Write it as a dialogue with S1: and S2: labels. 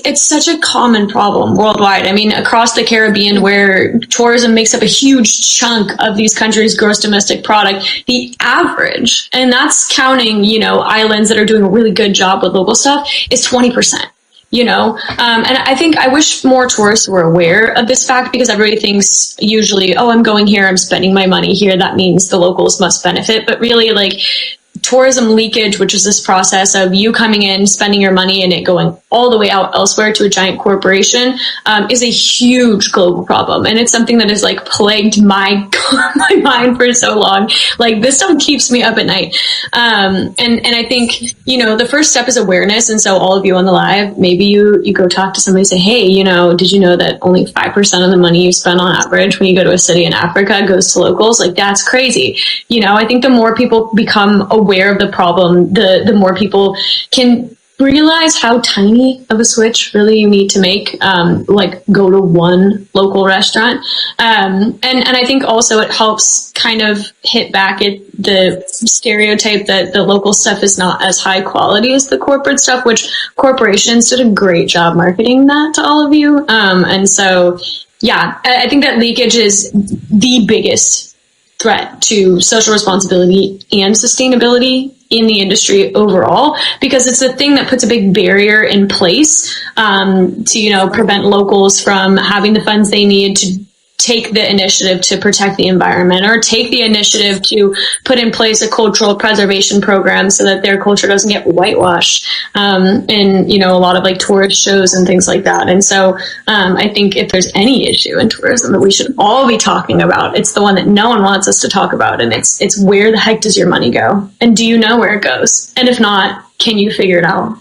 S1: it's such a common problem worldwide. I mean, across the Caribbean, where tourism makes up a huge chunk of these countries' gross domestic product, the average, and that's counting, islands that are doing a really good job with local stuff, is 20%. And I think I wish more tourists were aware of this fact, because everybody thinks usually, oh, I'm going here, I'm spending my money here, that means the locals must benefit. But really, like, tourism leakage, which is this process of you coming in, spending your money, and it going all the way out elsewhere to a giant corporation, is a huge global problem. And it's something that has like plagued my mind for so long. Like, this stuff keeps me up at night. And I think, the first step is awareness. And so all of you on the live, maybe you go talk to somebody and say, hey, did you know that only 5% of the money you spend on average when you go to a city in Africa goes to locals? Like, that's crazy. I think the more people become aware of the problem, the more people can realize how tiny of a switch really you need to make, like go to one local restaurant. And I think also it helps kind of hit back at the stereotype that the local stuff is not as high quality as the corporate stuff, which corporations did a great job marketing that to all of you. And so, yeah, I think that leakage is the biggest threat to social responsibility and sustainability in the industry overall, because it's a thing that puts a big barrier in place to prevent locals from having the funds they need to take the initiative to protect the environment, or take the initiative to put in place a cultural preservation program so that their culture doesn't get whitewashed in a lot of like tourist shows and things like that. And so I think if there's any issue in tourism that we should all be talking about, it's the one that no one wants us to talk about, and it's where the heck does your money go, and do you know where it goes, and if not, can you figure it out?